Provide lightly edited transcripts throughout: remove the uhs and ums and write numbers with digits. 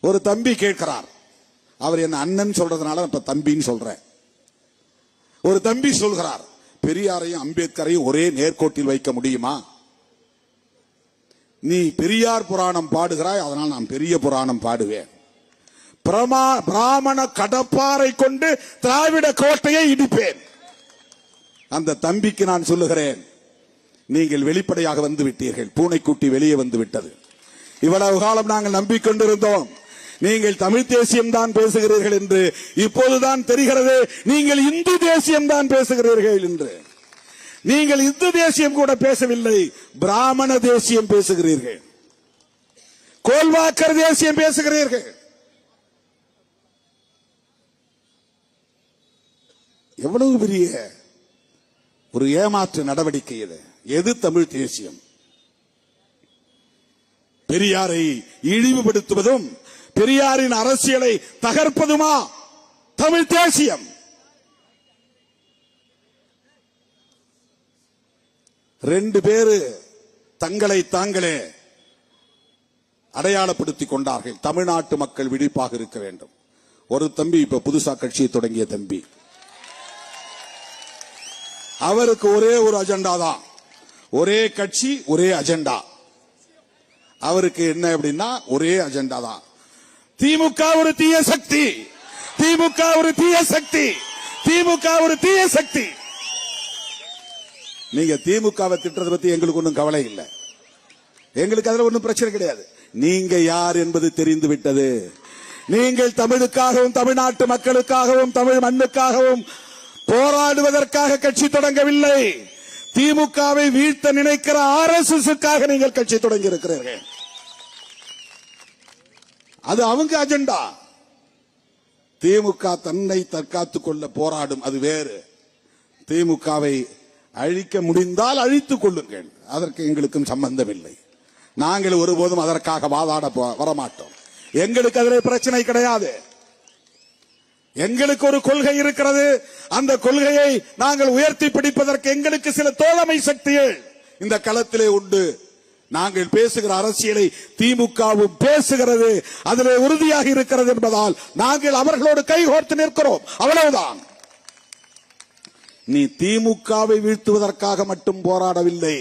ஒரு தம்பி கேட்கிறார். அவர் என்ன அண்ணன் சொல்றதுனால இப்ப தம்பின்னு சொல்றேன். ஒரு தம்பி சொல்கிறார், பெரியாரையும் அம்பேத்கரையும் ஒரே நேர்கோட்டில் வைக்க முடியுமா? நீ பெரியார் புராணம் பாடுகிறாய், அதனால் நான் பெரிய புராணம் பாடுவேன். பிராமண கடப்பாரை கொண்டு திராவிட கோட்டையை இடிப்பேன். அந்த தம்பிக்கு நான் சொல்லுகிறேன், நீங்கள் வெளிப்படையாக வந்து விட்டீர்கள். பூனைக்குட்டி வெளியே வந்து விட்டது. இவ்வளவு காலம் நாங்கள் நம்பிக்கொண்டிருந்தோம் நீங்கள் தமிழ் தேசியம் தான் பேசுகிறீர்கள் என்று. இப்போதுதான் தெரிகிறது நீங்கள் இந்து தேசியம் தான் பேசுகிறீர்கள் என்று. நீங்கள் இந்து தேசியம் கூட பேசவில்லை, பிராமண தேசியம் பேசுகிறீர்கள், கோல்வாக்கர் தேசியம் பேசுகிறீர்கள். எவ்வளவு பெரிய ஒரு ஏமாற்று நடவடிக்கை இது. எது தமிழ் தேசியம்? பெரியாரை இழிவுபடுத்துவதும் பெரியாரின் அரசியலை தகர்ப்பதுமா தமிழ் தேசியம்? ரெண்டு பேரு தங்களை தாங்களே அடையாளப்படுத்திக் கொண்டார்கள். தமிழ்நாட்டு மக்கள் விழிப்பாக இருக்க வேண்டும். ஒரு தம்பி இப்ப புதுசா கட்சியை தொடங்கிய தம்பி, அவருக்கு ஒரே ஒரு அஜெண்டா தான், ஒரே கட்சி ஒரே அஜெண்டா. அவருக்கு என்ன அப்படின்னா ஒரே அஜெண்டா தான். திமுக ஒரு தீய சக்தி, திமுக ஒரு தீய சக்தி, திமுக ஒரு தீய சக்தி. நீங்க திமுகவை திட்டத்தை பத்தி எங்களுக்கு ஒன்றும் கவலை இல்லை, எங்களுக்கு அதுல ஒன்றும் பிரச்சனை கிடையாது. நீங்க யார் என்பது தெரிந்து விட்டது. நீங்கள் தமிழுக்காகவும் தமிழ்நாட்டு மக்களுக்காகவும் தமிழ் மண்ணுக்காகவும் போராடுவதற்காக கட்சி தொடங்கவில்லை. திமுகவை வீழ்த்த நினைக்கிற RSSக்காக நீங்கள் கட்சி தொடங்கி இருக்கிறீர்கள். அது அவங்க அஜெண்டா. திமுக தன்னை தற்காத்துக் கொள்ள போராடும், அது வேறு. திமுகவை அழிக்க முடிந்தால் அழித்துக் கொள்ளுங்கள், அதற்கு எங்களுக்கும் சம்பந்தமில்லை. நாங்கள் ஒருபோதும் அதற்காக வாதாட வரமாட்டோம். எங்களுக்கு அதில் பிரச்சனை கிடையாது. எங்களுக்கு ஒரு கொள்கை இருக்கிறது. அந்த கொள்கையை நாங்கள் உயர்த்தி பிடிப்பதற்கு எங்களுக்கு சில தோழமை சக்திகள் இந்த களத்திலே உண்டு. நாங்கள் பேசுகிற அரசியலை திமுகவும் பேசுகிறது, அதிலே உறுதியாக இருக்கிறது என்பதால் நாங்கள் அவர்களோடு கைகோர்த்து நிற்கிறோம், அவ்வளவுதான். நீ திமுகவை வீழ்த்துவதற்காக மட்டும் போராடவில்லை,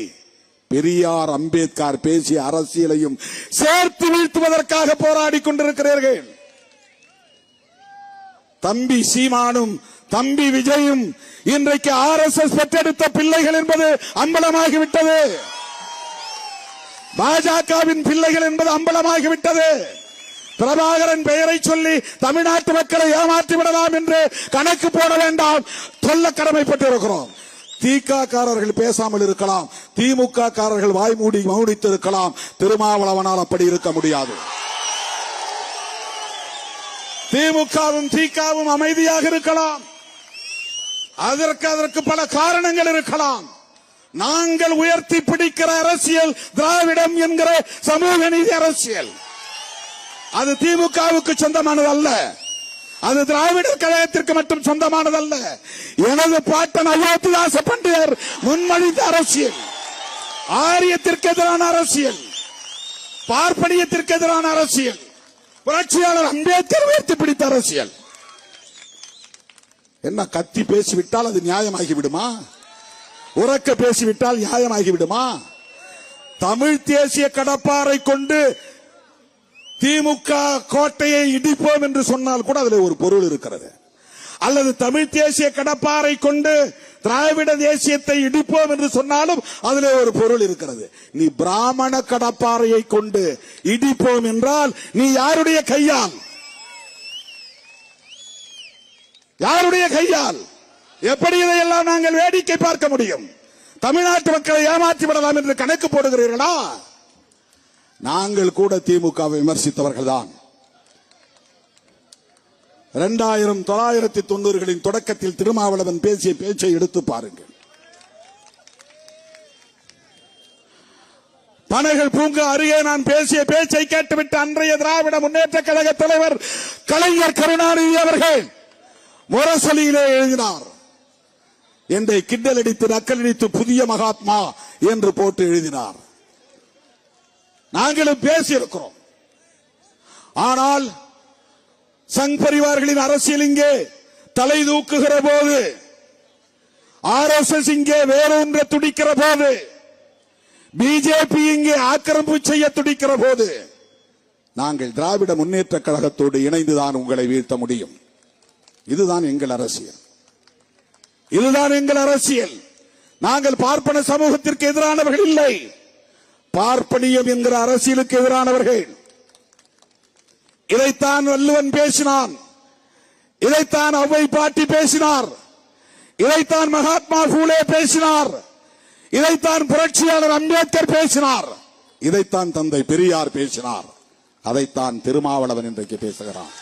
பெரியார் அம்பேத்கர் பேசிய அரசியலையும் சேர்த்து வீழ்த்துவதற்காக போராடி கொண்டிருக்கிறீர்கள். தம்பி சீமானும் தம்பி விஜயும் இன்றைக்கு RSS பெற்றெடுத்த பிள்ளைகள் என்பது அம்பலமாகிவிட்டது. பாஜகவின் பிள்ளைகள் என்பது அம்பலமாகிவிட்டது. பிரபாகரன் பெயரை சொல்லி தமிழ்நாட்டு மக்களை ஏமாற்றி விடலாம் என்று கணக்கு போட வேண்டாம், சொல்ல கடமைப்பட்டிருக்கிறோம். திகாரர்கள் பேசாமல் இருக்கலாம், திமுக காரர்கள் வாய்மூடி மௌனித்து இருக்கலாம். திருமாவளவனால் அப்படி இருக்க முடியாது. திமுகவும் திகாவும் அமைதியாக இருக்கலாம், அதற்கு பல காரணங்கள் இருக்கலாம். நாங்கள் உயர்த்தி பிடிக்கிற அரசியல் திராவிடம் என்கிற சமூக நீதி அரசியல். அது திமுகவுக்கு சொந்தமானது அல்ல, அது திராவிடர் கழகத்திற்கு மட்டும் சொந்தமானதல்ல. எனது பாட்டன் அயோத்திதாச பண்டிதர் முன்மொழிந்த அரசியல், ஆரியத்திற்கு எதிரான அரசியல், பார்ப்பனியத்திற்கு எதிரான அரசியல், புரட்சியாளர் அம்பேத்கர் உயர்த்தி பிடித்த அரசியல். என்ன கத்தி பேசிவிட்டால் அது நியாயமாகி விடுமா? உறக்க பேசிவிட்டால் நியாயமாகி விடுமா? தமிழ் தேசிய கடப்பாரை கொண்டு திமுக கோட்டையை இடிப்போம் என்று சொன்னால் கூட அதில் ஒரு பொருள் இருக்கிறது. அல்லது தமிழ் தேசிய கடப்பாரை கொண்டு திராவிட தேசியத்தை இடிப்போம் என்று சொன்னாலும் அதில் ஒரு பொருள் இருக்கிறது. நீ பிராமண கடப்பாறையை கொண்டு இடிப்போம் என்றால் நீ யாருடைய கையால், யாருடைய கையால், எப்படி இதையெல்லாம் நாங்கள் வேடிக்கை பார்க்க முடியும்? தமிழ்நாட்டு மக்களை ஏமாற்றி விடலாம் என்று கணக்கு போடுகிறீர்களா? நாங்கள் கூட திமுகவை விமர்சித்தவர்கள் தான். 1990களின் தொடக்கத்தில் திருமாவளவன் பேசிய பேச்சை எடுத்து பாருங்கள். பனைகள் பூங்கா அருகே நான் பேசிய பேச்சை கேட்டுவிட்டு அன்றைய திராவிட முன்னேற்ற கழக தலைவர் கலைஞர் கருணாநிதி அவர்கள் முரசொலியிலே எழுதினார். என்னை கிண்டல் அடித்து நக்கலடித்து புதிய மகாத்மா என்று போட்டு எழுதினார். நாங்களும் பேசியிருக்கிறோம். ஆனால் சங் பரிவார்களின் அரசியல் இங்கே தலை தூக்குகிற போது, RSS இங்கே வேறொன்ற துடிக்கிற போது, பிஜேபி இங்கே ஆக்கிரமிப்பு செய்ய துடிக்கிற போது, நாங்கள் திராவிட முன்னேற்ற கழகத்தோடு இணைந்துதான் உங்களை வீழ்த்த முடியும். இதுதான் எங்கள் அரசியல். இதுதான் எங்கள் அரசியல். நாங்கள் பார்ப்பன சமூகத்திற்கு எதிரானவர்கள் இல்லை, பார்ப்பனியம் என்கிற அரசியலுக்கு எதிரானவர்கள். இதைத்தான் வள்ளுவன் பேசினான், இதைத்தான் ஔவை பாட்டி பேசினார், இதைத்தான் மகாத்மா பூலே பேசினார், இதைத்தான் புரட்சியாளர் அம்பேத்கர் பேசினார், இதைத்தான் தந்தை பெரியார் பேசினார், அதைத்தான் திருமாவளவன் இன்றைக்கு பேசுகிறான்.